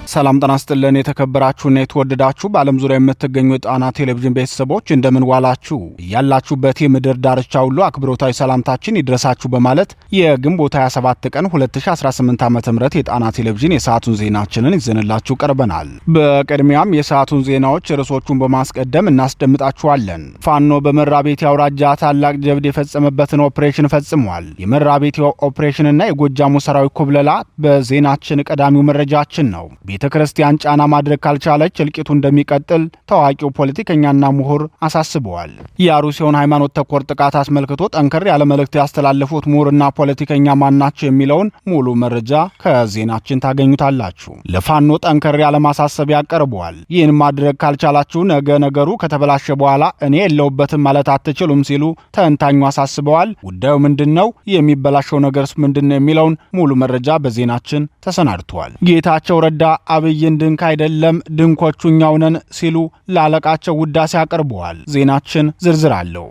ሰላም ጤና ይስጥልን የተከበራችሁና የተወደዳችሁ በዓለም ዙሪያ የምትገኙ ጣና ቴሌቪዥን ቤተሰቦች እንደምን ዋላችሁ ያላችሁበት የምድር ዳርቻ ሁሉ አክብሮታዊ ሰላምታችን ይድረሳችሁ በማለት የግንቦት 27 ቀን 2018 ዓ.ም የጣና ቴሌቪዥን የሰዓቱን ዜናችንን ይዘንላችሁ ቀርበናል። በቅድሚያም የሰዓቱን ዜናዎች ርዕሶቹን በማስቀደም እናስደምጣችኋለን። ፋኖ በመራቤቴ አውራጃ ታላቅ ጀብድ የፈጸመበትን ኦፕሬሽን ፈጽሟል። የመራቤቴ ኦፕሬሽንና የጎጃሙ ሰራዊት ኩብለላ በዜናችን ቀዳሚው መረጃችን ነው። ቤተክርስቲያን ጫና ማድረግ ካልቻለች እልቂቱ እንደሚቀጥል ታዋቂው ፖለቲከኛና ምሁር አሳስበዋል። የአሩሲውን ሃይማኖት ተኮር ጥቃት አስመልክቶ ጠንከር ያለ መልእክት ያስተላለፉት ምሁርና ፖለቲከኛ ማናቸው የሚለውን ሙሉ መረጃ ከዜናችን ታገኙታላችሁ። ለፋኖ ጠንከር ያለ ማሳሰቢያ ቀርበዋል። ይህን ማድረግ ካልቻላችሁ ነገ ነገሩ ከተበላሸ በኋላ እኔ የለውበትም ማለት አትችሉም ሲሉ ተንታኙ አሳስበዋል። ጉዳዩ ምንድነው? የሚበላሸው ነገርስ ምንድነው? የሚለውን ሙሉ መረጃ በዜናችን ተሰናድቷል። ጌታቸው ረዳ አብይን ድንክ አይደለም ድንኮቹኛው ነን ሲሉ ላለቃቸው ውዳሴ አቅርበዋል። ዜናችን ዝርዝር አለው።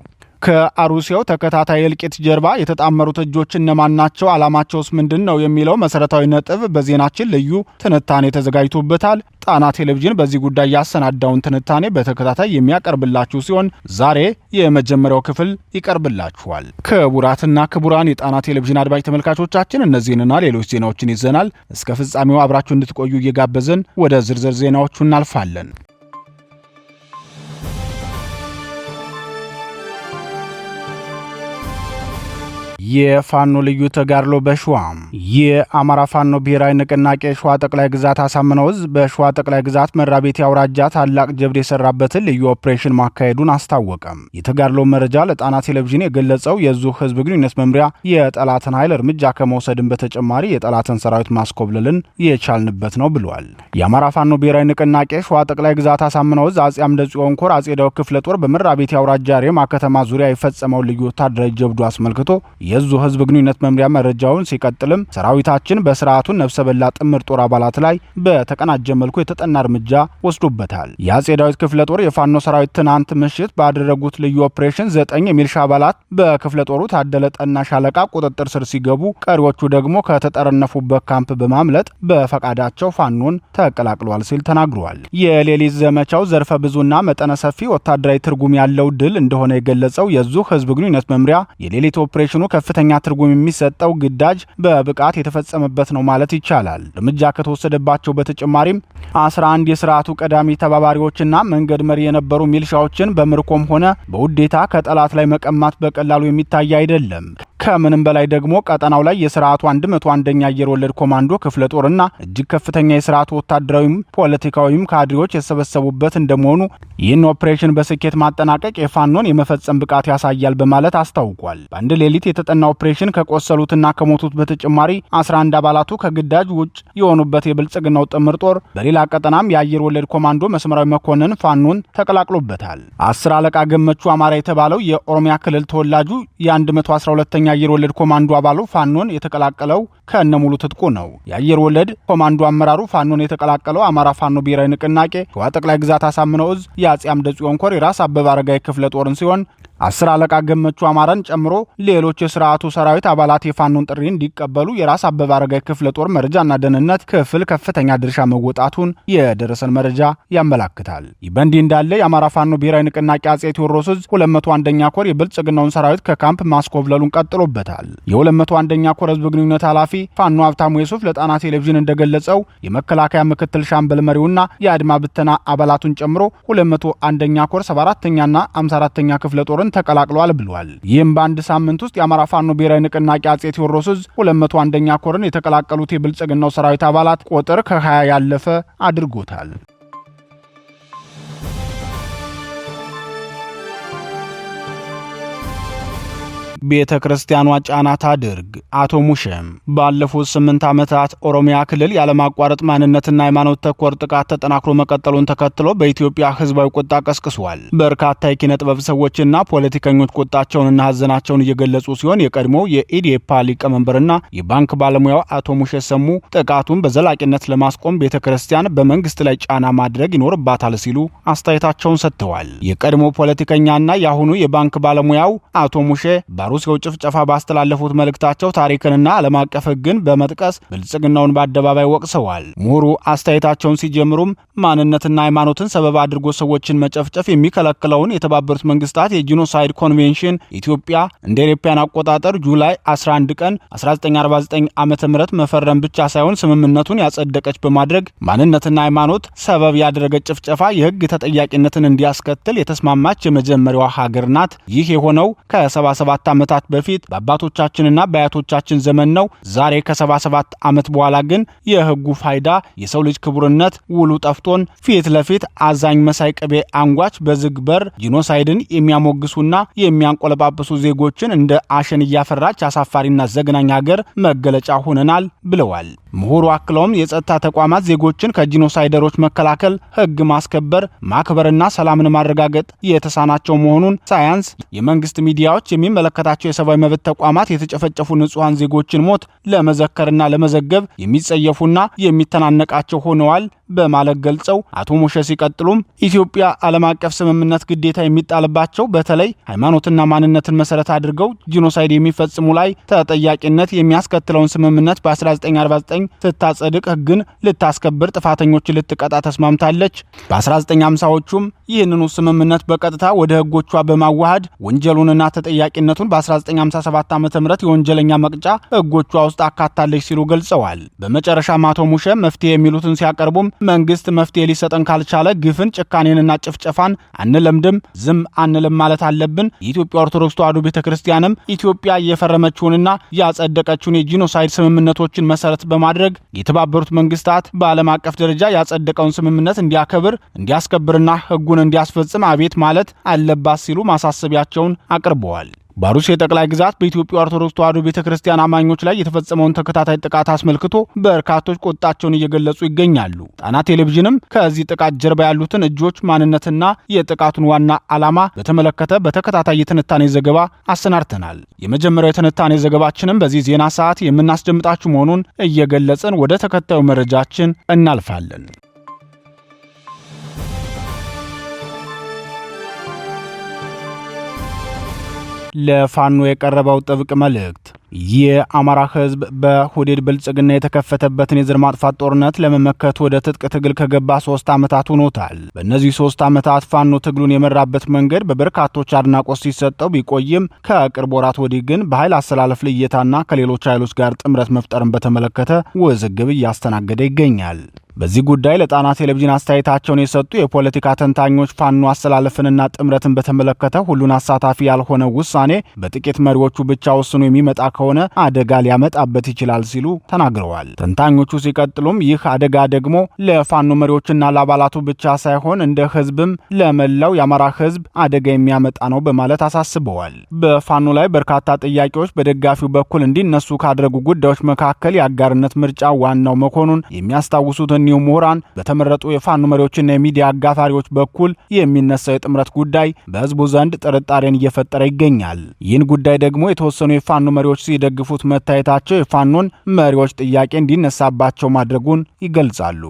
ከአሩሲያው ተከታታይ እልቂት ጀርባ የተጣመሩት እጆች እነማን ናቸው? ዓላማቸውስ ምንድነው? የሚለው መሰረታዊ ነጥብ በዜናችን ልዩ ትንታኔ ተዘጋጅቶበታል። ጣና ቴሌቪዥን በዚህ ጉዳይ ያሰናዳውን ትንታኔ በተከታታይ የሚያቀርብላችሁ ሲሆን ዛሬ የመጀመሪያው ክፍል ይቀርብላችኋል። ክቡራትና ክቡራን የጣና ቴሌቪዥን አድማጭ ተመልካቾቻችን እነዚህንና ሌሎች ዜናዎችን ይዘናል። እስከ ፍጻሜው አብራችሁ እንድትቆዩ እየጋበዝን ወደ ዝርዝር ዜናዎቹ እናልፋለን። የፋኖ ልዩ ተጋድሎ በሸዋ የአማራ ፋኖ ብሔራዊ ንቅናቄ ሸዋ ጠቅላይ ግዛት አሳምነው ዕዝ በሸዋ ጠቅላይ ግዛት መራቤቴ አውራጃ ታላቅ ጀብድ የሰራበትን ልዩ ኦፕሬሽን ማካሄዱን አስታወቀ። የተጋድሎ መረጃ ለጣና ቴሌቪዥን የገለጸው የዙ ህዝብ ግንኙነት መምሪያ የጠላትን ኃይል እርምጃ ከመውሰድን በተጨማሪ የጠላትን ሰራዊት ማስኮብለልን የቻልንበት ነው ብሏል። የአማራ ፋኖ ብሔራዊ ንቅናቄ ሸዋ ጠቅላይ ግዛት አሳምነው ዕዝ አጼ አምደ ጽዮን ኮር አጼ ዳዊት ክፍለ ጦር በመራቤቴ አውራጃ ሬማ ከተማ ዙሪያ የፈጸመው ልዩ ወታደራዊ ጀብዱ አስመልክቶ የዙ ህዝብ ግንኙነት መምሪያ መረጃውን ሲቀጥልም ሰራዊታችን በስርዓቱ ነፍሰ በላ ጥምር ጦር አባላት ላይ በተቀናጀ መልኩ የተጠና እርምጃ ወስዶበታል። የአጼ ዳዊት ክፍለ ጦር የፋኖ ሰራዊት ትናንት ምሽት ባደረጉት ልዩ ኦፕሬሽን 9 የሚልሻ አባላት በክፍለ ጦሩ ታደለ ጠና ሻለቃ ቁጥጥር ስር ሲገቡ፣ ቀሪዎቹ ደግሞ ከተጠረነፉበት ካምፕ በማምለጥ በፈቃዳቸው ፋኖን ተቀላቅለዋል ሲል ተናግሯል። የሌሊት ዘመቻው ዘርፈ ብዙና መጠነ ሰፊ ወታደራዊ ትርጉም ያለው ድል እንደሆነ የገለጸው የዙ ህዝብ ግንኙነት መምሪያ የሌሊት ኦፕሬሽኑ ከፍተኛ ትርጉም የሚሰጠው ግዳጅ በብቃት የተፈጸመበት ነው ማለት ይቻላል። እርምጃ ከተወሰደባቸው በተጨማሪም 11 የስርዓቱ ቀዳሚ ተባባሪዎችና መንገድ መሪ የነበሩ ሚልሻዎችን በምርኮም ሆነ በውዴታ ከጠላት ላይ መቀማት በቀላሉ የሚታይ አይደለም። ከምንም በላይ ደግሞ ቀጠናው ላይ የስርዓቱ 101ኛ አየር ወለድ ኮማንዶ ክፍለ ጦርና እጅግ ከፍተኛ የስርዓቱ ወታደራዊም ፖለቲካዊም ካድሬዎች የተሰበሰቡበት እንደመሆኑ ይህን ኦፕሬሽን በስኬት ማጠናቀቅ የፋኖን የመፈጸም ብቃት ያሳያል በማለት አስታውቋል። በአንድ ሌሊት የተጠና ኦፕሬሽን ከቆሰሉትና ከሞቱት በተጨማሪ 11 አባላቱ ከግዳጅ ውጭ የሆኑበት የብልጽግናው ጥምር ጦር በሌላ ቀጠናም የአየር ወለድ ኮማንዶ መስመራዊ መኮንን ፋኖን ተቀላቅሎበታል። 10 አለቃ ገመቹ አማራ የተባለው የኦሮሚያ ክልል ተወላጁ የ112ኛ የአየር ወለድ ኮማንዶ አባሉ ፋኖን የተቀላቀለው ከነሙሉ ትጥቁ ነው። የአየር ወለድ ኮማንዶ አመራሩ ፋኖን የተቀላቀለው አማራ ፋኖ ብሔራዊ ንቅናቄ ሸዋ ጠቅላይ ግዛት አሳምነው ዕዝ የአጼ አምደ ጽዮን ኮር የራስ አበበ አረጋይ ክፍለ ጦርን ሲሆን 10 አለቃ ገመቹ አማራን ጨምሮ ሌሎች የስርዓቱ ሰራዊት አባላት የፋኖን ጥሪ እንዲቀበሉ የራስ አበበ አረጋይ ክፍለ ጦር መረጃና ደህንነት ክፍል ከፍተኛ ድርሻ መወጣቱን የደረሰን መረጃ ያመላክታል። ይህ በእንዲህ እንዳለ የአማራ ፋኖ ብሔራዊ ንቅናቄ አጼ ቴዎድሮስ ዕዝ 201ኛ ኮር የብልጽግናውን ሰራዊት ከካምፕ ማስኮብለሉን ቀጥሎበታል። የ201ኛ ኮር ህዝብ ግንኙነት ኃላፊ ፋኖ ሀብታሙ የሱፍ ለጣና ቴሌቪዥን እንደገለጸው የመከላከያ ምክትል ሻምበል መሪውና የአድማ ብተና አባላቱን ጨምሮ 201ኛ ኮር 74ኛና 54ኛ ክፍለ ጦር ተቀላቅሏል ብሏል። ይህም በአንድ ሳምንት ውስጥ የአማራ ፋኖ ብሔራዊ ንቅናቄ አጼ ቴዎድሮስ ዕዝ 201ኛ ኮርን የተቀላቀሉት የብልጽግናው ሰራዊት አባላት ቁጥር ከ20 ያለፈ አድርጎታል። ቤተ ክርስቲያኗ ጫና ታድርግ። አቶ ሙሼም ባለፉት 8 ዓመታት ኦሮሚያ ክልል ያለማቋረጥ ማንነትና ሃይማኖት ተኮር ጥቃት ተጠናክሮ መቀጠሉን ተከትሎ በኢትዮጵያ ህዝባዊ ቁጣ ቀስቅሷል። በርካታ የኪነ ጥበብ ሰዎችና ፖለቲከኞች ቁጣቸውንና ሀዘናቸውን እየገለጹ ሲሆን የቀድሞው የኢዴፓ ሊቀመንበርና የባንክ ባለሙያው አቶ ሙሼ ሰሙ ጥቃቱን በዘላቂነት ለማስቆም ቤተ ክርስቲያን በመንግስት ላይ ጫና ማድረግ ይኖርባታል ሲሉ አስተያየታቸውን ሰጥተዋል። የቀድሞ ፖለቲከኛና የአሁኑ የባንክ ባለሙያው አቶ ሙሼ ለሩሲያው ጭፍጨፋ ባስተላለፉት መልእክታቸው ታሪክንና ዓለም አቀፍ ሕግን በመጥቀስ ብልጽግናውን በአደባባይ ወቅሰዋል። ምሁሩ አስተያየታቸውን ሲጀምሩም ማንነትና ሃይማኖትን ሰበብ አድርጎ ሰዎችን መጨፍጨፍ የሚከለክለውን የተባበሩት መንግስታት የጂኖሳይድ ኮንቬንሽን ኢትዮጵያ እንደ አውሮፓውያን አቆጣጠር ጁላይ 11 ቀን 1949 ዓመተ ምህረት መፈረም ብቻ ሳይሆን ስምምነቱን ያጸደቀች በማድረግ ማንነትና ሃይማኖት ሰበብ ያደረገ ጭፍጨፋ የህግ ተጠያቂነትን እንዲያስከትል የተስማማች የመጀመሪያዋ ሀገር ናት። ይህ የሆነው ከ77 ዓመታት በፊት በአባቶቻችንና በአያቶቻችን ዘመን ነው። ዛሬ ከ77 ዓመት በኋላ ግን የህጉ ፋይዳ የሰው ልጅ ክቡርነት ውሉ ጠፍቶን ፊት ለፊት አዛኝ መሳይ ቅቤ አንጓች በዝግ በር ጂኖሳይድን የሚያሞግሱና የሚያንቆለጳጵሱ ዜጎችን እንደ አሸን እያፈራች አሳፋሪና ዘግናኝ ሀገር መገለጫ ሆነናል ብለዋል። ምሁሩ አክለውም የጸጥታ ተቋማት ዜጎችን ከጂኖሳይደሮች መከላከል፣ ህግ ማስከበር፣ ማክበርና ሰላምን ማረጋገጥ የተሳናቸው መሆኑን ሳያንስ የመንግስት ሚዲያዎች የሚመለከታቸው የሰብአዊ መብት ተቋማት የተጨፈጨፉ ንጹሃን ዜጎችን ሞት ለመዘከርና ለመዘገብ የሚጸየፉና የሚተናነቃቸው ሆነዋል በማለት ገልጸው አቶ ሙሼ ሲቀጥሉም ኢትዮጵያ ዓለም አቀፍ ስምምነት ግዴታ የሚጣልባቸው በተለይ ሃይማኖትና ማንነትን መሰረት አድርገው ጂኖሳይድ የሚፈጽሙ ላይ ተጠያቂነት የሚያስከትለውን ስምምነት በ1949 ስታጸድቅ ህግን ልታስከብር ጥፋተኞችን ልትቀጣ ተስማምታለች። በ1950ዎቹም ይህንኑ ስምምነት በቀጥታ ወደ ህጎቿ በማዋሃድ ወንጀሉንና ተጠያቂነቱን በ1957 ዓ.ም የወንጀለኛ መቅጫ ህጎቿ ውስጥ አካታለች ሲሉ ገልጸዋል። በመጨረሻም አቶ ሙሼ መፍትሄ የሚሉትን ሲያቀርቡም መንግስት መፍትሄ ሊሰጠን ካልቻለ ግፍን፣ ጭካኔንና ጭፍጨፋን አንለምድም፣ ዝም አንልም ማለት አለብን። የኢትዮጵያ ኦርቶዶክስ ተዋሕዶ ቤተክርስቲያንም ኢትዮጵያ የፈረመችውንና ያጸደቀችውን የጂኖሳይድ ስምምነቶችን መሰረት በማድረግ የተባበሩት መንግስታት በዓለም አቀፍ ደረጃ ያጸደቀውን ስምምነት እንዲያከብር፣ እንዲያስከብርና ህጉን እንዲያስፈጽም አቤት ማለት አለባት ሲሉ ማሳሰቢያቸውን አቅርበዋል። በአሩሲ ጠቅላይ ግዛት በኢትዮጵያ ኦርቶዶክስ ተዋሕዶ ቤተክርስቲያን አማኞች ላይ የተፈጸመውን ተከታታይ ጥቃት አስመልክቶ በርካቶች ቁጣቸውን እየገለጹ ይገኛሉ። ጣና ቴሌቪዥንም ከዚህ ጥቃት ጀርባ ያሉትን እጆች ማንነትና የጥቃቱን ዋና ዓላማ በተመለከተ በተከታታይ የትንታኔ ዘገባ አሰናድተናል። የመጀመሪያው የትንታኔ ዘገባችንም በዚህ ዜና ሰዓት የምናስደምጣችሁ መሆኑን እየገለጽን ወደ ተከታዩ መረጃችን እናልፋለን። ለፋኖ የቀረበው ጥብቅ መልእክት የአማራ ህዝብ በሁዴድ ብልጽግና የተከፈተበትን የዘር ማጥፋት ጦርነት ለመመከት ወደ ትጥቅ ትግል ከገባ 3 ዓመታት ሆኖታል። በእነዚህ 3 ዓመታት ፋኖ ትግሉን የመራበት መንገድ በበርካቶች አድናቆት ሲሰጠው ቢቆይም ከቅርብ ወራት ወዲህ ግን በኃይል አሰላለፍ ልየታና ከሌሎች ኃይሎች ጋር ጥምረት መፍጠርን በተመለከተ ውዝግብ እያስተናገደ ይገኛል። በዚህ ጉዳይ ለጣና ቴሌቪዥን አስተያየታቸውን የሰጡ የፖለቲካ ተንታኞች ፋኖ አሰላለፍንና ጥምረትን በተመለከተ ሁሉን አሳታፊ ያልሆነ ውሳኔ በጥቂት መሪዎቹ ብቻ ወስኖ የሚመጣ ከሆነ አደጋ ሊያመጣበት ይችላል ሲሉ ተናግረዋል። ተንታኞቹ ሲቀጥሉም ይህ አደጋ ደግሞ ለፋኖ መሪዎችና ለአባላቱ ብቻ ሳይሆን እንደ ህዝብም ለመላው የአማራ ህዝብ አደጋ የሚያመጣ ነው በማለት አሳስበዋል። በፋኖ ላይ በርካታ ጥያቄዎች በደጋፊው በኩል እንዲነሱ ካደረጉ ጉዳዮች መካከል የአጋርነት ምርጫ ዋናው መሆኑን የሚያስታውሱት እኒሁ ምሁራን በተመረጡ የፋኖ መሪዎችና የሚዲያ አጋፋሪዎች በኩል የሚነሳው የጥምረት ጉዳይ በህዝቡ ዘንድ ጥርጣሬን እየፈጠረ ይገኛል። ይህን ጉዳይ ደግሞ የተወሰኑ የፋኖ መሪዎች ሲደግፉት መታየታቸው የፋኖን መሪዎች ጥያቄ እንዲነሳባቸው ማድረጉን ይገልጻሉ።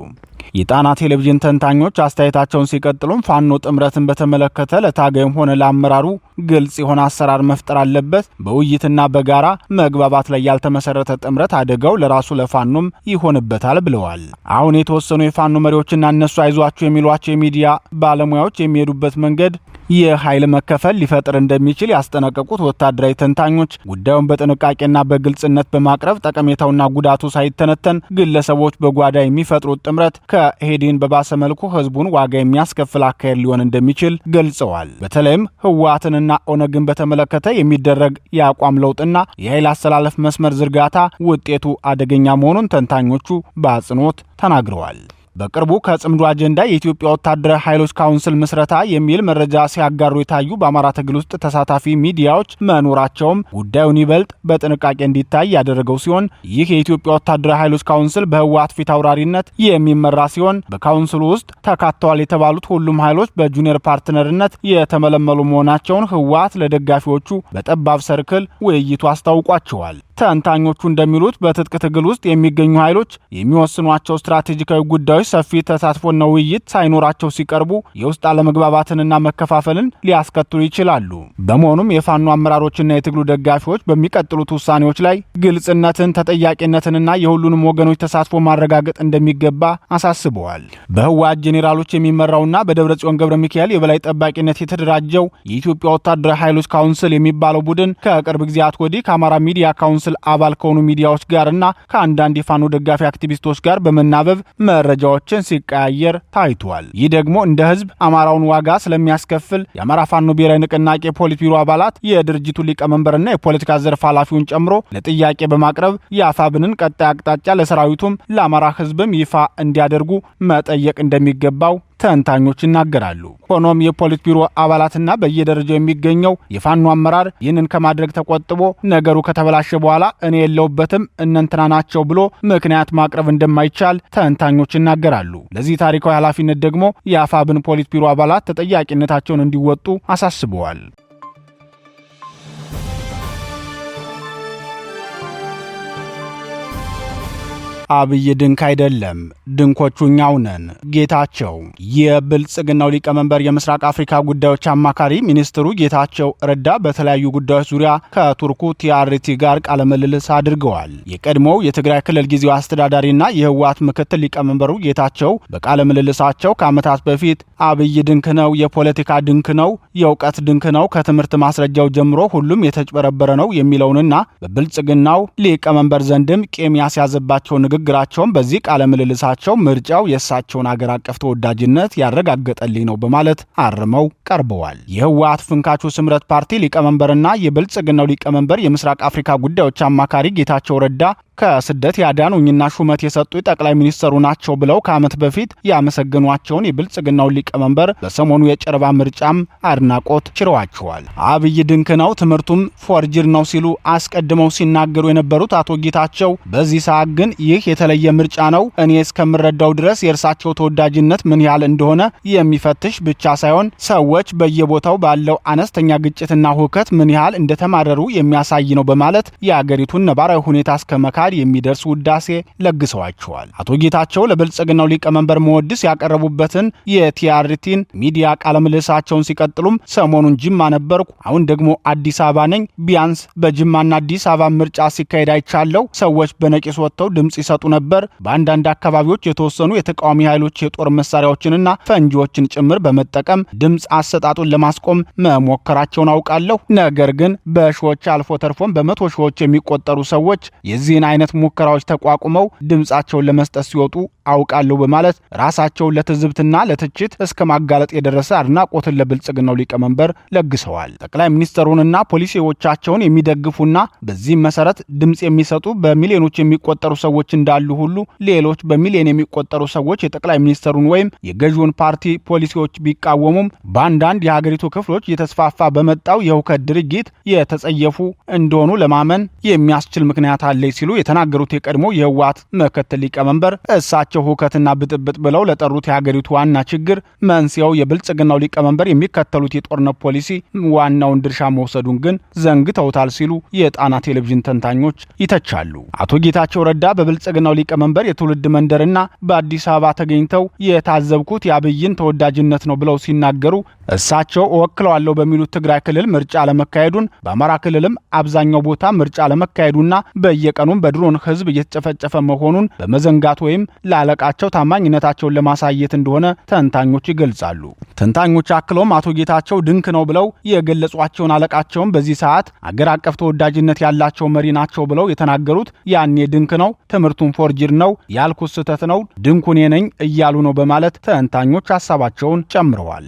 የጣና ቴሌቪዥን ተንታኞች አስተያየታቸውን ሲቀጥሉም ፋኖ ጥምረትን በተመለከተ ለታጋዩም ሆነ ለአመራሩ ግልጽ የሆነ አሰራር መፍጠር አለበት። በውይይትና በጋራ መግባባት ላይ ያልተመሰረተ ጥምረት አደጋው ለራሱ ለፋኖም ይሆንበታል ብለዋል። አሁን የተወሰኑ የፋኖ መሪዎችና እነሱ አይዟቸው የሚሏቸው የሚዲያ ባለሙያዎች የሚሄዱበት መንገድ የኃይል መከፈል ሊፈጥር እንደሚችል ያስጠነቀቁት ወታደራዊ ተንታኞች ጉዳዩን በጥንቃቄና በግልጽነት በማቅረብ ጠቀሜታውና ጉዳቱ ሳይተነተን ግለሰቦች በጓዳ የሚፈጥሩት ጥምረት ከሄዲን በባሰ መልኩ ህዝቡን ዋጋ የሚያስከፍል አካሄድ ሊሆን እንደሚችል ገልጸዋል። በተለይም ህወሓትንና ኦነግን በተመለከተ የሚደረግ የአቋም ለውጥና የኃይል አሰላለፍ መስመር ዝርጋታ ውጤቱ አደገኛ መሆኑን ተንታኞቹ በአጽንኦት ተናግረዋል። በቅርቡ ከጽምዱ አጀንዳ የኢትዮጵያ ወታደራዊ ኃይሎች ካውንስል ምስረታ የሚል መረጃ ሲያጋሩ የታዩ በአማራ ትግል ውስጥ ተሳታፊ ሚዲያዎች መኖራቸውም ጉዳዩን ይበልጥ በጥንቃቄ እንዲታይ ያደረገው ሲሆን ይህ የኢትዮጵያ ወታደራዊ ኃይሎች ካውንስል በህወሓት ፊት አውራሪነት የሚመራ ሲሆን በካውንስሉ ውስጥ ተካተዋል የተባሉት ሁሉም ኃይሎች በጁኒየር ፓርትነርነት የተመለመሉ መሆናቸውን ህወሓት ለደጋፊዎቹ በጠባብ ሰርክል ውይይቱ አስታውቋቸዋል። ተንታኞቹ እንደሚሉት በትጥቅ ትግል ውስጥ የሚገኙ ኃይሎች የሚወስኗቸው ስትራቴጂካዊ ጉዳዮች ሰፊ ተሳትፎና ውይይት ሳይኖራቸው ሲቀርቡ የውስጥ አለመግባባትንና መከፋፈልን ሊያስከትሉ ይችላሉ። በመሆኑም የፋኖ አመራሮችና የትግሉ ደጋፊዎች በሚቀጥሉት ውሳኔዎች ላይ ግልጽነትን፣ ተጠያቂነትንና የሁሉንም ወገኖች ተሳትፎ ማረጋገጥ እንደሚገባ አሳስበዋል። በህወሓት ጄኔራሎች የሚመራውና በደብረጽዮን ገብረ ሚካኤል የበላይ ጠባቂነት የተደራጀው የኢትዮጵያ ወታደራዊ ኃይሎች ካውንስል የሚባለው ቡድን ከቅርብ ጊዜያት ወዲህ ከአማራ ሚዲያ ካውንስል አባል ከሆኑ ሚዲያዎች ጋርና ከአንዳንድ የፋኖ ደጋፊ አክቲቪስቶች ጋር በመናበብ መረጃዎችን ሲቀያየር ታይቷል። ይህ ደግሞ እንደ ህዝብ አማራውን ዋጋ ስለሚያስከፍል የአማራ ፋኖ ብሔራዊ ንቅናቄ ፖሊት ቢሮ አባላት የድርጅቱ ሊቀመንበርና የፖለቲካ ዘርፍ ኃላፊውን ጨምሮ ለጥያቄ በማቅረብ የአፋብንን ቀጣይ አቅጣጫ ለሰራዊቱም ለአማራ ህዝብም ይፋ እንዲያደርጉ መጠየቅ እንደሚገባው ተንታኞች ይናገራሉ። ሆኖም የፖሊት ቢሮ አባላትና በየደረጃው የሚገኘው የፋኖ አመራር ይህንን ከማድረግ ተቆጥቦ ነገሩ ከተበላሸ በኋላ እኔ የለውበትም እነንትና ናቸው ብሎ ምክንያት ማቅረብ እንደማይቻል ተንታኞች ይናገራሉ። ለዚህ ታሪካዊ ኃላፊነት ደግሞ የአፋብን ፖሊት ቢሮ አባላት ተጠያቂነታቸውን እንዲወጡ አሳስበዋል። አብይ ድንክ አይደለም፣ ድንኮቹ እኛው ነን። ጌታቸው የብልጽግናው ሊቀመንበር የምስራቅ አፍሪካ ጉዳዮች አማካሪ ሚኒስትሩ ጌታቸው ረዳ በተለያዩ ጉዳዮች ዙሪያ ከቱርኩ ቲአርቲ ጋር ቃለ ምልልስ አድርገዋል። የቀድሞው የትግራይ ክልል ጊዜያዊ አስተዳዳሪና የህወሓት ምክትል ሊቀመንበሩ ጌታቸው በቃለ ምልልሳቸው ከዓመታት በፊት አብይ ድንክ ነው፣ የፖለቲካ ድንክ ነው፣ የእውቀት ድንክ ነው፣ ከትምህርት ማስረጃው ጀምሮ ሁሉም የተጭበረበረ ነው የሚለውንና በብልጽግናው ሊቀመንበር ዘንድም ቄም ያስያዘባቸው ንግግራቸውን በዚህ ቃለ ምልልሳቸው ምርጫው የእሳቸውን አገር አቀፍ ተወዳጅነት ያረጋገጠልኝ ነው በማለት አርመው ቀርበዋል። የህወሓት ፍንካቹ ስምረት ፓርቲ ሊቀመንበርና የብልጽግናው ሊቀመንበር የምስራቅ አፍሪካ ጉዳዮች አማካሪ ጌታቸው ረዳ ከስደት ያዳኑኝና ሹመት የሰጡ ጠቅላይ ሚኒስትሩ ናቸው ብለው ከዓመት በፊት ያመሰገኗቸውን የብልጽግናው ሊቀመንበር በሰሞኑ የጨረባ ምርጫም አድናቆት ችረዋቸዋል። አብይ ድንክ ነው፣ ትምህርቱም ፎርጅር ነው ሲሉ አስቀድመው ሲናገሩ የነበሩት አቶ ጌታቸው በዚህ ሰዓት ግን ይህ የተለየ ምርጫ ነው፣ እኔ እስከምረዳው ድረስ የእርሳቸው ተወዳጅነት ምን ያህል እንደሆነ የሚፈትሽ ብቻ ሳይሆን ሰዎች በየቦታው ባለው አነስተኛ ግጭትና ሁከት ምን ያህል እንደተማረሩ የሚያሳይ ነው በማለት የአገሪቱን ነባራዊ ሁኔታ እስከመካ የሚደርስ ውዳሴ ለግሰዋቸዋል። አቶ ጌታቸው ለብልጽግናው ሊቀመንበር መወድስ ያቀረቡበትን የቲአርቲን ሚዲያ ቃለ ምልልሳቸውን ሲቀጥሉም ሰሞኑን ጅማ ነበርኩ፣ አሁን ደግሞ አዲስ አበባ ነኝ። ቢያንስ በጅማና አዲስ አበባ ምርጫ ሲካሄድ አይቻለው። ሰዎች በነቂስ ወጥተው ድምጽ ይሰጡ ነበር። በአንዳንድ አካባቢዎች የተወሰኑ የተቃዋሚ ኃይሎች የጦር መሳሪያዎችንና ፈንጂዎችን ጭምር በመጠቀም ድምጽ አሰጣጡን ለማስቆም መሞከራቸውን አውቃለሁ። ነገር ግን በሺዎች አልፎ ተርፎም በመቶ ሺዎች የሚቆጠሩ ሰዎች የዚህን አይነት ሙከራዎች ተቋቁመው ድምጻቸውን ለመስጠት ሲወጡ አውቃለሁ በማለት ራሳቸውን ለትዝብትና ለትችት እስከ ማጋለጥ የደረሰ አድናቆትን ለብልጽግናው ሊቀመንበር ለግሰዋል። ጠቅላይ ሚኒስትሩንና ፖሊሲዎቻቸውን የሚደግፉና በዚህም መሰረት ድምጽ የሚሰጡ በሚሊዮኖች የሚቆጠሩ ሰዎች እንዳሉ ሁሉ ሌሎች በሚሊዮን የሚቆጠሩ ሰዎች የጠቅላይ ሚኒስትሩን ወይም የገዢውን ፓርቲ ፖሊሲዎች ቢቃወሙም በአንዳንድ የሀገሪቱ ክፍሎች እየተስፋፋ በመጣው የሁከት ድርጊት የተጸየፉ እንደሆኑ ለማመን የሚያስችል ምክንያት አለ ሲሉ የተናገሩት የቀድሞ የህወሓት ምክትል ሊቀመንበር እሳቸው ሁከትና ብጥብጥ ብለው ለጠሩት የሀገሪቱ ዋና ችግር መንስኤው የብልጽግናው ሊቀመንበር የሚከተሉት የጦርነት ፖሊሲ ዋናውን ድርሻ መውሰዱን ግን ዘንግተውታል ሲሉ የጣና ቴሌቪዥን ተንታኞች ይተቻሉ። አቶ ጌታቸው ረዳ በብልጽግናው ሊቀመንበር የትውልድ መንደርና በአዲስ አበባ ተገኝተው የታዘብኩት የአብይን ተወዳጅነት ነው ብለው ሲናገሩ እሳቸው እወክለዋለሁ በሚሉት ትግራይ ክልል ምርጫ አለመካሄዱን፣ በአማራ ክልልም አብዛኛው ቦታ ምርጫ አለመካሄዱና በየቀኑም በድሮን ህዝብ እየተጨፈጨፈ መሆኑን በመዘንጋት ወይም ለአለቃቸው ታማኝነታቸውን ለማሳየት እንደሆነ ተንታኞች ይገልጻሉ። ተንታኞች አክለውም አቶ ጌታቸው ድንክ ነው ብለው የገለጿቸውን አለቃቸውን በዚህ ሰዓት አገር አቀፍ ተወዳጅነት ያላቸው መሪ ናቸው ብለው የተናገሩት ያኔ ድንክ ነው፣ ትምህርቱን ፎርጅር ነው፣ ያልኩት ስህተት ነው፣ ድንኩ እኔ ነኝ እያሉ ነው በማለት ተንታኞች ሐሳባቸውን ጨምረዋል።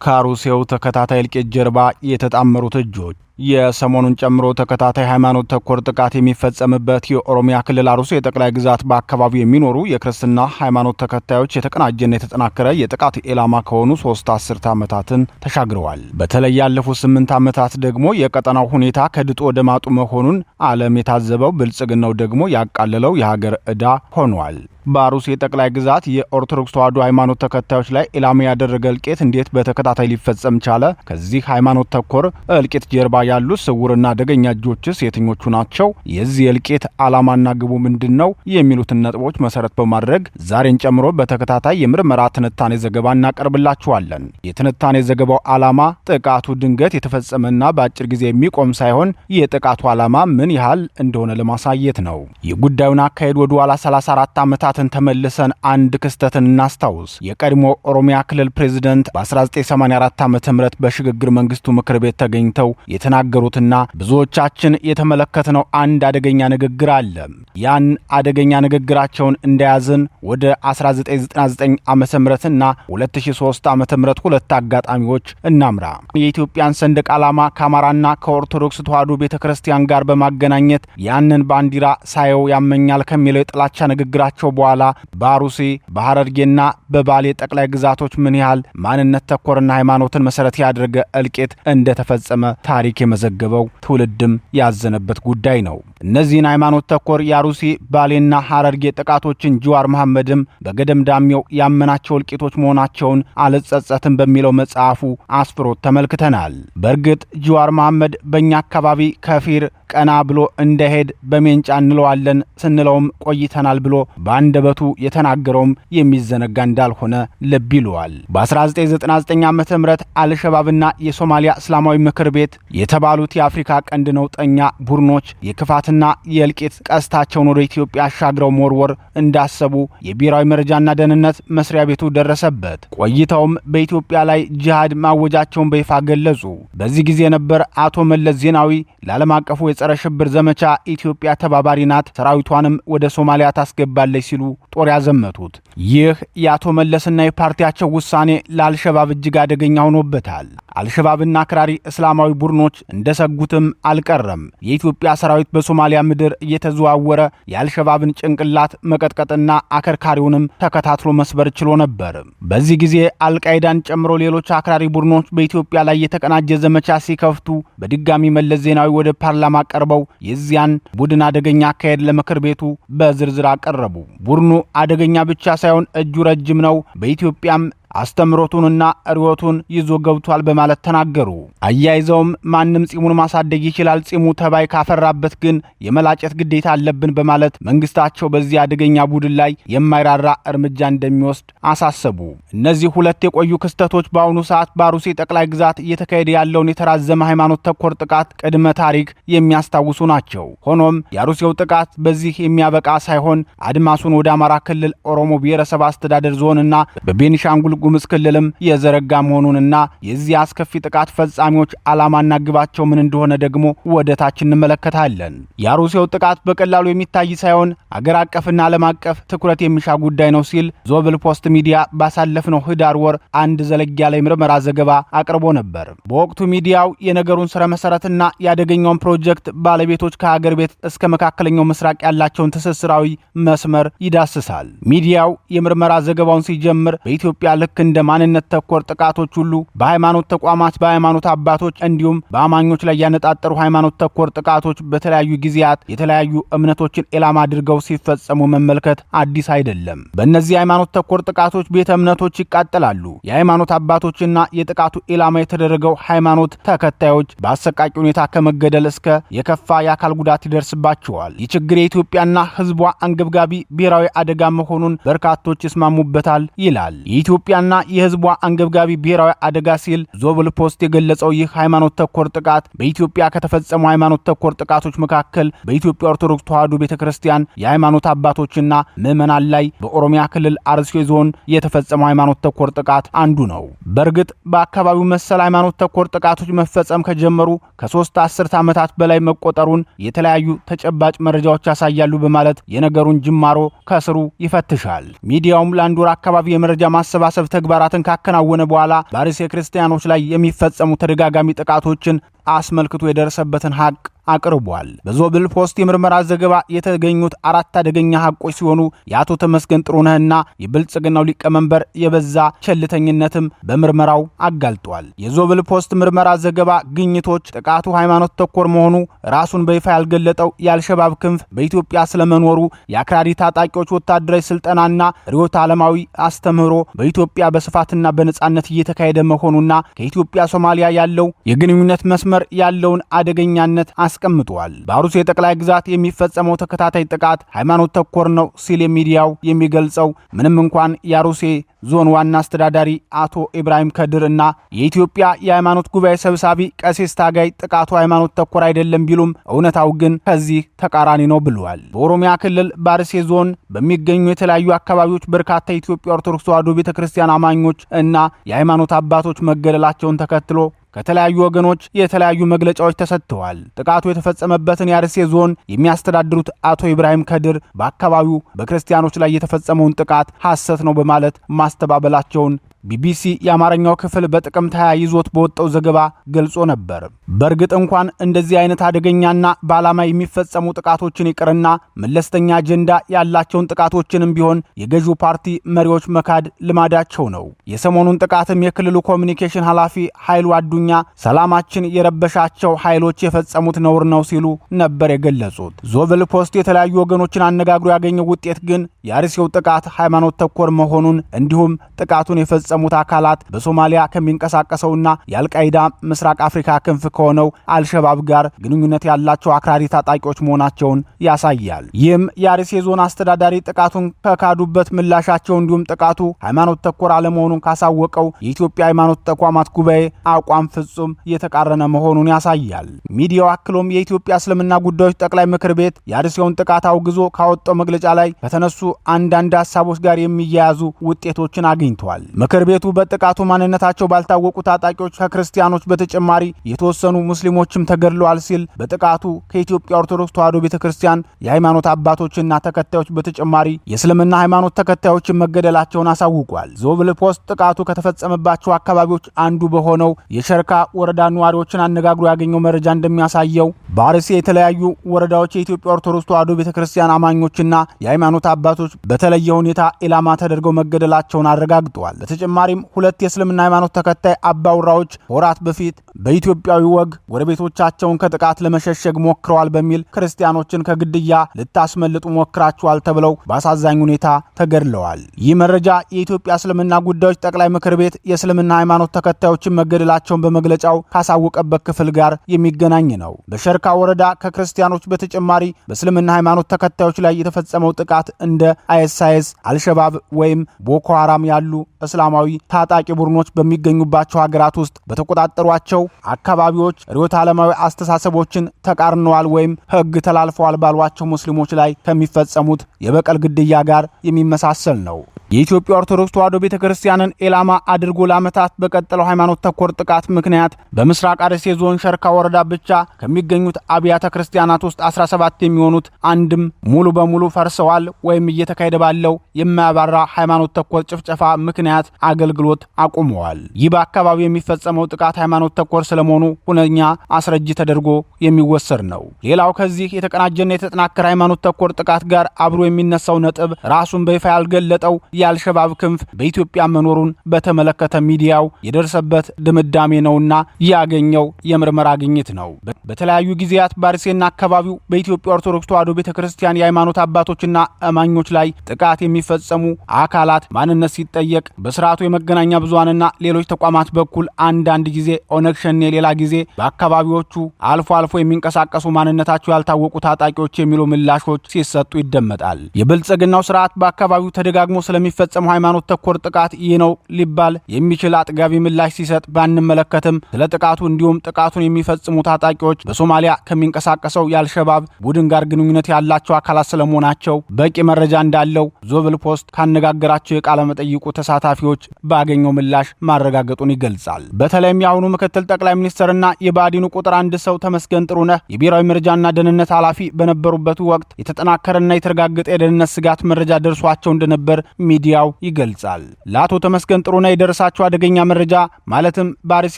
ከሩሲያው ተከታታይ እልቂት ጀርባ የተጣመሩት እጆች የሰሞኑን ጨምሮ ተከታታይ ሃይማኖት ተኮር ጥቃት የሚፈጸምበት የኦሮሚያ ክልል አሩሲ የጠቅላይ ግዛት በአካባቢው የሚኖሩ የክርስትና ሃይማኖት ተከታዮች የተቀናጀና የተጠናከረ የጥቃት ኢላማ ከሆኑ 3 አስርተ ዓመታትን ተሻግረዋል። በተለይ ያለፉት 8 ዓመታት ደግሞ የቀጠናው ሁኔታ ከድጡ ወደ ማጡ መሆኑን ዓለም የታዘበው ብልጽግናው ደግሞ ያቃለለው የሀገር ዕዳ ሆኗል። በአሩሲ ጠቅላይ ግዛት የኦርቶዶክስ ተዋሕዶ ሃይማኖት ተከታዮች ላይ ኢላማ ያደረገ እልቂት እንዴት በተከታታይ ሊፈጸም ቻለ? ከዚህ ሃይማኖት ተኮር እልቂት ጀርባ ያሉ ስውርና አደገኛ እጆችስ የትኞቹ ናቸው? የዚህ እልቂት ዓላማና ግቡ ምንድነው? የሚሉትን ነጥቦች መሰረት በማድረግ ዛሬን ጨምሮ በተከታታይ የምርመራ ትንታኔ ዘገባ እናቀርብላችኋለን። የትንታኔ ዘገባው ዓላማ ጥቃቱ ድንገት የተፈጸመና በአጭር ጊዜ የሚቆም ሳይሆን የጥቃቱ ዓላማ ምን ያህል እንደሆነ ለማሳየት ነው። የጉዳዩን አካሄድ ወደ ኋላ 34 ዓመታትን ተመልሰን አንድ ክስተትን እናስታውስ። የቀድሞ ኦሮሚያ ክልል ፕሬዝዳንት በ1984 ዓ.ም በሽግግር መንግስቱ ምክር ቤት ተገኝተው የተናገሩትና ብዙዎቻችን የተመለከትነው አንድ አደገኛ ንግግር አለ። ያን አደገኛ ንግግራቸውን እንደያዝን ወደ 1999 ዓ.ም እና 2003 ዓ.ም ሁለት አጋጣሚዎች እናምራ። የኢትዮጵያን ሰንደቅ ዓላማ ከአማራና ከኦርቶዶክስ ተዋሕዶ ቤተክርስቲያን ጋር በማገናኘት ያንን ባንዲራ ሳየው ያመኛል ከሚለው የጥላቻ ንግግራቸው በኋላ በአሩሲ በሐረርጌና በባሌ ጠቅላይ ግዛቶች ምን ያህል ማንነት ተኮርና ሃይማኖትን መሰረት ያደረገ እልቂት እንደተፈጸመ ታሪክ የመዘገበው ትውልድም ያዘነበት ጉዳይ ነው። እነዚህን ሃይማኖት ተኮር የአሩሲ ባሌና ሐረርጌ ጥቃቶችን ጅዋር መሐመድም በገደምዳሜው ያመናቸው እልቂቶች መሆናቸውን አልጸጸትም በሚለው መጽሐፉ አስፍሮት ተመልክተናል። በእርግጥ ጅዋር መሐመድ በእኛ አካባቢ ከፊር ቀና ብሎ እንደሄድ በሜንጫ እንለዋለን ስንለውም ቆይተናል ብሎ በአንደበቱ የተናገረውም የሚዘነጋ እንዳልሆነ ልብ ይለዋል። በ1999 ዓ.ም አልሸባብና የሶማሊያ እስላማዊ ምክር ቤት የተባሉት የአፍሪካ ቀንድ ነውጠኛ ቡድኖች የክፋትና የእልቂት ቀስታቸውን ወደ ኢትዮጵያ አሻግረው መወርወር እንዳሰቡ የብሔራዊ መረጃና ደህንነት መስሪያ ቤቱ ደረሰበት። ቆይተውም በኢትዮጵያ ላይ ጂሃድ ማወጃቸውን በይፋ ገለጹ። በዚህ ጊዜ ነበር አቶ መለስ ዜናዊ ለዓለም አቀፉ የጸረ ሽብር ዘመቻ ኢትዮጵያ ተባባሪ ናት፣ ሰራዊቷንም ወደ ሶማሊያ ታስገባለች ሲሉ ጦር ያዘመቱት። ይህ የአቶ መለስና የፓርቲያቸው ውሳኔ ለአልሸባብ እጅግ አደገኛ ሆኖበታል። አልሸባብና አክራሪ እስላማዊ ቡድኖች እንደሰጉትም አልቀረም። የኢትዮጵያ ሰራዊት በሶማሊያ ምድር እየተዘዋወረ የአልሸባብን ጭንቅላት መቀጥቀጥና አከርካሪውንም ተከታትሎ መስበር ችሎ ነበር። በዚህ ጊዜ አልቃይዳን ጨምሮ ሌሎች አክራሪ ቡድኖች በኢትዮጵያ ላይ የተቀናጀ ዘመቻ ሲከፍቱ በድጋሚ መለስ ዜናዊ ወደ ፓርላማ ቀርበው የዚያን ቡድን አደገኛ አካሄድ ለምክር ቤቱ በዝርዝር አቀረቡ። ቡድኑ አደገኛ ብቻ ሳይሆን እጁ ረጅም ነው፣ በኢትዮጵያም አስተምሮቱንና ርዮቱን ይዞ ገብቷል በማለት ተናገሩ። አያይዘውም ማንም ጺሙን ማሳደግ ይችላል፣ ጺሙ ተባይ ካፈራበት ግን የመላጨት ግዴታ አለብን በማለት መንግስታቸው በዚህ አደገኛ ቡድን ላይ የማይራራ እርምጃ እንደሚወስድ አሳሰቡ። እነዚህ ሁለት የቆዩ ክስተቶች በአሁኑ ሰዓት በአሩሲ ጠቅላይ ግዛት እየተካሄደ ያለውን የተራዘመ ሃይማኖት ተኮር ጥቃት ቅድመ ታሪክ የሚያስታውሱ ናቸው። ሆኖም የአሩሲው ጥቃት በዚህ የሚያበቃ ሳይሆን አድማሱን ወደ አማራ ክልል ኦሮሞ ብሔረሰብ አስተዳደር ዞንና በቤኒሻንጉል ጉሙዝ ክልልም የዘረጋ መሆኑንና የዚህ አስከፊ ጥቃት ፈጻሚዎች ዓላማና ግባቸው ምን እንደሆነ ደግሞ ወደ ታች እንመለከታለን። የአሩሲው ጥቃት በቀላሉ የሚታይ ሳይሆን አገር አቀፍና ዓለም አቀፍ ትኩረት የሚሻ ጉዳይ ነው ሲል ዞብል ፖስት ሚዲያ ባሳለፍነው ህዳር ወር አንድ ዘለግ ያለ ምርመራ ዘገባ አቅርቦ ነበር። በወቅቱ ሚዲያው የነገሩን ስረ መሰረትና ያደገኛውን ፕሮጀክት ባለቤቶች ከሀገር ቤት እስከ መካከለኛው ምስራቅ ያላቸውን ትስስራዊ መስመር ይዳስሳል። ሚዲያው የምርመራ ዘገባውን ሲጀምር በኢትዮጵያ ልክ እንደ ማንነት ተኮር ጥቃቶች ሁሉ በሃይማኖት ተቋማት፣ በሃይማኖት አባቶች እንዲሁም በአማኞች ላይ ያነጣጠሩ ሃይማኖት ተኮር ጥቃቶች በተለያዩ ጊዜያት የተለያዩ እምነቶችን ኢላማ አድርገው ሲፈጸሙ መመልከት አዲስ አይደለም። በእነዚህ ሃይማኖት ተኮር ጥቃቶች ቤተ እምነቶች ይቃጠላሉ። የሃይማኖት አባቶችና የጥቃቱ ኢላማ የተደረገው ሃይማኖት ተከታዮች በአሰቃቂ ሁኔታ ከመገደል እስከ የከፋ የአካል ጉዳት ይደርስባቸዋል። ይህ ችግር የኢትዮጵያና ህዝቧ አንገብጋቢ ብሔራዊ አደጋ መሆኑን በርካቶች ይስማሙበታል ይላል። የኢትዮጵያና የህዝቧ አንገብጋቢ ብሔራዊ አደጋ ሲል ዞብል ፖስት የገለጸው ይህ ሃይማኖት ተኮር ጥቃት በኢትዮጵያ ከተፈጸሙ ሃይማኖት ተኮር ጥቃቶች መካከል በኢትዮጵያ ኦርቶዶክስ ተዋሕዶ ቤተክርስቲያን የሃይማኖት አባቶችና ምዕመናን ላይ በኦሮሚያ ክልል አርሲ ዞን የተፈጸመው ሃይማኖት ተኮር ጥቃት አንዱ ነው። በእርግጥ በአካባቢው መሰል ሃይማኖት ተኮር ጥቃቶች መፈጸም ከጀመሩ ከ3 አስርት ዓመታት በላይ መቆጠሩን የተለያዩ ተጨባጭ መረጃዎች ያሳያሉ በማለት የነገሩን ጅማሮ ከስሩ ይፈትሻል። ሚዲያውም ለአንድ ወር አካባቢ የመረጃ ማሰባሰብ ተግባራትን ካከናወነ በኋላ በአርሲ ክርስቲያኖች ላይ የሚፈጸሙ ተደጋጋሚ ጥቃቶችን አስመልክቶ የደረሰበትን ሀቅ አቅርቧል። በዞብል ፖስት የምርመራ ዘገባ የተገኙት 4 አደገኛ ሐቆች ሲሆኑ የአቶ ተመስገን ጥሩነህና የብልጽግናው ሊቀመንበር የበዛ ቸልተኝነትም በምርመራው አጋልጧል። የዞብል ፖስት ምርመራ ዘገባ ግኝቶች ጥቃቱ ሃይማኖት ተኮር መሆኑ ራሱን በይፋ ያልገለጠው የአልሸባብ ክንፍ በኢትዮጵያ ስለመኖሩ፣ የአክራሪ ታጣቂዎች ወታደራዊ ስልጠናና ርዕዮተ ዓለማዊ አስተምህሮ በኢትዮጵያ በስፋትና በነጻነት እየተካሄደ መሆኑና ከኢትዮጵያ ሶማሊያ ያለው የግንኙነት መስመር ያለውን አደገኛነት አስቀምጧል። በአሩሲ የጠቅላይ ግዛት የሚፈጸመው ተከታታይ ጥቃት ሃይማኖት ተኮር ነው ሲል ሚዲያው የሚገልጸው ምንም እንኳን የአሩሲ ዞን ዋና አስተዳዳሪ አቶ ኢብራሂም ከድር እና የኢትዮጵያ የሃይማኖት ጉባኤ ሰብሳቢ ቀሲስ ታጋይ ጥቃቱ ሃይማኖት ተኮር አይደለም ቢሉም እውነታው ግን ከዚህ ተቃራኒ ነው ብለዋል። በኦሮሚያ ክልል በአርሲ ዞን በሚገኙ የተለያዩ አካባቢዎች በርካታ የኢትዮጵያ ኦርቶዶክስ ተዋሕዶ ቤተክርስቲያን አማኞች እና የሃይማኖት አባቶች መገደላቸውን ተከትሎ ከተለያዩ ወገኖች የተለያዩ መግለጫዎች ተሰጥተዋል። ጥቃቱ የተፈጸመበትን የአርሲ ዞን የሚያስተዳድሩት አቶ ኢብራሂም ከድር በአካባቢው በክርስቲያኖች ላይ የተፈጸመውን ጥቃት ሐሰት ነው በማለት ማስተባበላቸውን ቢቢሲ የአማርኛው ክፍል በጥቅምት 20 ይዞት በወጣው ዘገባ ገልጾ ነበር። በእርግጥ እንኳን እንደዚህ አይነት አደገኛና በዓላማ የሚፈጸሙ ጥቃቶችን ይቅርና መለስተኛ አጀንዳ ያላቸውን ጥቃቶችንም ቢሆን የገዢው ፓርቲ መሪዎች መካድ ልማዳቸው ነው። የሰሞኑን ጥቃትም የክልሉ ኮሚኒኬሽን ኃላፊ ኃይሉ አዱኛ ሰላማችን የረበሻቸው ኃይሎች የፈጸሙት ነውር ነው ሲሉ ነበር የገለጹት። ዞብል ፖስት የተለያዩ ወገኖችን አነጋግሮ ያገኘው ውጤት ግን የአርሲው ጥቃት ሃይማኖት ተኮር መሆኑን እንዲሁም ጥቃቱን የፈጸሙት አካላት በሶማሊያ ከሚንቀሳቀሰውና የአልቃይዳ ምስራቅ አፍሪካ ክንፍ ከሆነው አልሸባብ ጋር ግንኙነት ያላቸው አክራሪ ታጣቂዎች መሆናቸውን ያሳያል። ይህም የአርሲ ዞን አስተዳዳሪ ጥቃቱን ከካዱበት ምላሻቸው እንዲሁም ጥቃቱ ሃይማኖት ተኮር አለመሆኑን ካሳወቀው የኢትዮጵያ ሃይማኖት ተቋማት ጉባኤ አቋም ፍጹም የተቃረነ መሆኑን ያሳያል። ሚዲያው አክሎም የኢትዮጵያ እስልምና ጉዳዮች ጠቅላይ ምክር ቤት የአርሲውን ጥቃት አውግዞ ካወጣው መግለጫ ላይ ከተነሱ አንዳንድ ሐሳቦች ጋር የሚያያዙ ውጤቶችን አግኝቷል። ምክር ቤቱ በጥቃቱ ማንነታቸው ባልታወቁ ታጣቂዎች ከክርስቲያኖች በተጨማሪ የተወሰኑ ሙስሊሞችም ተገድለዋል ሲል በጥቃቱ ከኢትዮጵያ ኦርቶዶክስ ተዋሕዶ ቤተክርስቲያን የሃይማኖት አባቶችና ተከታዮች በተጨማሪ የእስልምና ሃይማኖት ተከታዮችን መገደላቸውን አሳውቋል። ዞብል ፖስት ጥቃቱ ከተፈጸመባቸው አካባቢዎች አንዱ በሆነው የሸርካ ወረዳ ነዋሪዎችን አነጋግሮ ያገኘው መረጃ እንደሚያሳየው በአርሲ የተለያዩ ወረዳዎች የኢትዮጵያ ኦርቶዶክስ ተዋሕዶ ቤተክርስቲያን አማኞችና የሃይማኖት አባቶች በተለየ ሁኔታ ኢላማ ተደርገው መገደላቸውን አረጋግጠዋል። በተጨማሪም 2 የእስልምና ሃይማኖት ተከታይ አባውራዎች ወራት በፊት በኢትዮጵያዊ ወግ ጎረቤቶቻቸውን ከጥቃት ለመሸሸግ ሞክረዋል በሚል ክርስቲያኖችን ከግድያ ልታስመልጡ ሞክራቸዋል ተብለው በአሳዛኝ ሁኔታ ተገድለዋል። ይህ መረጃ የኢትዮጵያ እስልምና ጉዳዮች ጠቅላይ ምክር ቤት የእስልምና ሃይማኖት ተከታዮችን መገደላቸውን በመግለጫው ካሳወቀበት ክፍል ጋር የሚገናኝ ነው። በሸርካ ወረዳ ከክርስቲያኖች በተጨማሪ በእስልምና ሃይማኖት ተከታዮች ላይ የተፈጸመው ጥቃት እንደ አይኤስአይኤስ፣ አልሸባብ ወይም ቦኮ ሃራም ያሉ እስላማዊ ታጣቂ ቡድኖች በሚገኙባቸው ሀገራት ውስጥ በተቆጣጠሯቸው አካባቢዎች ርዕዮተ ዓለማዊ አስተሳሰቦችን ተቃርነዋል ወይም ሕግ ተላልፈዋል ባሏቸው ሙስሊሞች ላይ ከሚፈጸሙት የበቀል ግድያ ጋር የሚመሳሰል ነው። የኢትዮጵያ ኦርቶዶክስ ተዋሕዶ ቤተክርስቲያንን ኢላማ አድርጎ ለዓመታት በቀጠለው ሃይማኖት ተኮር ጥቃት ምክንያት በምስራቅ አርሲ ዞን ሸርካ ወረዳ ብቻ ከሚገኙት አብያተ ክርስቲያናት ውስጥ 17 የሚሆኑት አንድም ሙሉ በሙሉ ፈርሰዋል ወይም እየተካሄደ ባለው የማያባራ ሃይማኖት ተኮር ጭፍጨፋ ምክንያት አገልግሎት አቁመዋል። ይህ በአካባቢው የሚፈጸመው ጥቃት ሃይማኖት ተኮር ስለመሆኑ ሁነኛ አስረጅ ተደርጎ የሚወሰድ ነው። ሌላው ከዚህ የተቀናጀና የተጠናከረ ሃይማኖት ተኮር ጥቃት ጋር አብሮ የሚነሳው ነጥብ ራሱን በይፋ ያልገለጠው የአልሸባብ ክንፍ በኢትዮጵያ መኖሩን በተመለከተ ሚዲያው የደረሰበት ድምዳሜ ነውና ያገኘው የምርመራ ግኝት ነው። በተለያዩ ጊዜያት በአርሲና አካባቢው በኢትዮጵያ ኦርቶዶክስ ተዋሕዶ ቤተክርስቲያን የሃይማኖት አባቶችና አማኞች ላይ ጥቃት የሚፈጸሙ አካላት ማንነት ሲጠየቅ በስርዓቱ የመገናኛ ብዙሃንና ሌሎች ተቋማት በኩል አንዳንድ ጊዜ ኦነግ ሸኔ፣ ሌላ ጊዜ በአካባቢዎቹ አልፎ አልፎ የሚንቀሳቀሱ ማንነታቸው ያልታወቁ ታጣቂዎች የሚሉ ምላሾች ሲሰጡ ይደመጣል። የብልጽግናው ስርዓት በአካባቢው ተደጋግሞ ስለሚፈጸመው ሃይማኖት ተኮር ጥቃት ይህ ነው ሊባል የሚችል አጥጋቢ ምላሽ ሲሰጥ ባንመለከትም ስለ ጥቃቱ እንዲሁም ጥቃቱን የሚፈጽሙ ታጣቂዎች በሶማሊያ ከሚንቀሳቀሰው የአልሸባብ ቡድን ጋር ግንኙነት ያላቸው አካላት ስለመሆናቸው በቂ መረጃ እንዳለው ዞብል ፖስት ካነጋገራቸው የቃለ መጠይቁ ተሳታፊ ተሳታፊዎች ባገኘው ምላሽ ማረጋገጡን ይገልጻል። በተለይም የአሁኑ ምክትል ጠቅላይ ሚኒስትርና የባዲኑ ቁጥር አንድ ሰው ተመስገን ጥሩነህ የብሔራዊ መረጃና ደህንነት ኃላፊ በነበሩበት ወቅት የተጠናከረና የተረጋገጠ የደህንነት ስጋት መረጃ ደርሷቸው እንደነበር ሚዲያው ይገልጻል። ለአቶ ተመስገን ጥሩነህ የደረሳቸው አደገኛ መረጃ ማለትም ባርሴ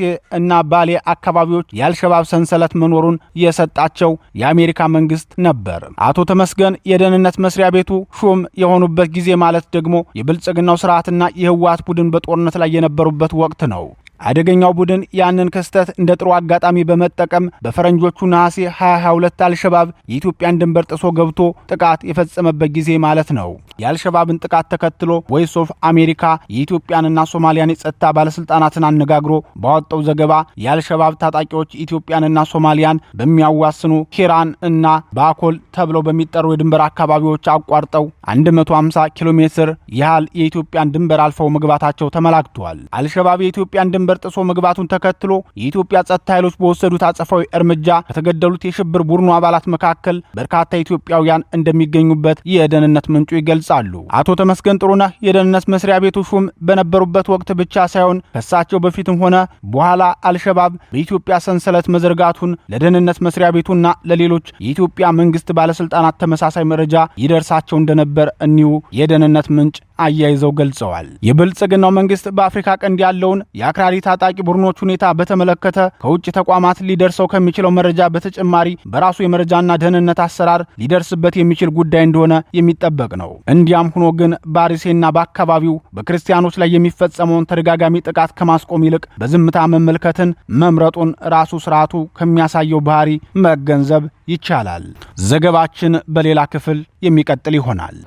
እና ባሌ አካባቢዎች የአልሸባብ ሰንሰለት መኖሩን የሰጣቸው የአሜሪካ መንግስት ነበር። አቶ ተመስገን የደህንነት መስሪያ ቤቱ ሹም የሆኑበት ጊዜ ማለት ደግሞ የብልጽግናው ስርዓትና የህወሓት ቡድን በጦርነት ላይ የነበሩበት ወቅት ነው። አደገኛው ቡድን ያንን ክስተት እንደ ጥሩ አጋጣሚ በመጠቀም በፈረንጆቹ ነሐሴ 2022 አልሸባብ የኢትዮጵያን ድንበር ጥሶ ገብቶ ጥቃት የፈጸመበት ጊዜ ማለት ነው። የአልሸባብን ጥቃት ተከትሎ ቮይስ ኦፍ አሜሪካ የኢትዮጵያንና ሶማሊያን የጸጥታ ባለስልጣናትን አነጋግሮ ባወጣው ዘገባ የአልሸባብ ታጣቂዎች ኢትዮጵያንና ሶማሊያን በሚያዋስኑ ሂራን እና ባኮል ተብለው በሚጠሩ የድንበር አካባቢዎች አቋርጠው 150 ኪሎ ሜትር ያህል የኢትዮጵያን ድንበር አልፈው መግባታቸው ተመላክቷል። አልሸባብ የኢትዮጵያን ድንበር ጥሶ መግባቱን ተከትሎ የኢትዮጵያ ጸጥታ ኃይሎች በወሰዱት አጸፋዊ እርምጃ ከተገደሉት የሽብር ቡድኑ አባላት መካከል በርካታ ኢትዮጵያውያን እንደሚገኙበት የደህንነት ምንጩ ይገልጻሉ። አቶ ተመስገን ጥሩነህ የደህንነት መስሪያ ቤቱ ሹም በነበሩበት ወቅት ብቻ ሳይሆን ከሳቸው በፊትም ሆነ በኋላ አልሸባብ በኢትዮጵያ ሰንሰለት መዘርጋቱን ለደህንነት መስሪያ ቤቱና ለሌሎች የኢትዮጵያ መንግስት ባለስልጣናት ተመሳሳይ መረጃ ይደርሳቸው እንደነበር እኒሁ የደህንነት ምንጭ አያይዘው ገልጸዋል። የብልጽግናው መንግስት በአፍሪካ ቀንድ ያለውን የአክራሪ ታጣቂ ቡድኖች ሁኔታ በተመለከተ ከውጭ ተቋማት ሊደርሰው ከሚችለው መረጃ በተጨማሪ በራሱ የመረጃና ደህንነት አሰራር ሊደርስበት የሚችል ጉዳይ እንደሆነ የሚጠበቅ ነው። እንዲያም ሆኖ ግን ባርሴና በአካባቢው በክርስቲያኖች ላይ የሚፈጸመውን ተደጋጋሚ ጥቃት ከማስቆም ይልቅ በዝምታ መመልከትን መምረጡን ራሱ ስርዓቱ ከሚያሳየው ባህሪ መገንዘብ ይቻላል። ዘገባችን በሌላ ክፍል የሚቀጥል ይሆናል።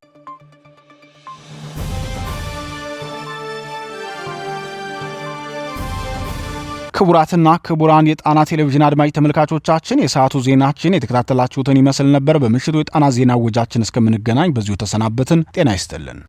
ክቡራትና ክቡራን የጣና ቴሌቪዥን አድማጭ ተመልካቾቻችን የሰዓቱ ዜናችን የተከታተላችሁትን ይመስል ነበር። በምሽቱ የጣና ዜና ወጃችን እስከምንገናኝ በዚሁ ተሰናበትን። ጤና ይስጥልን።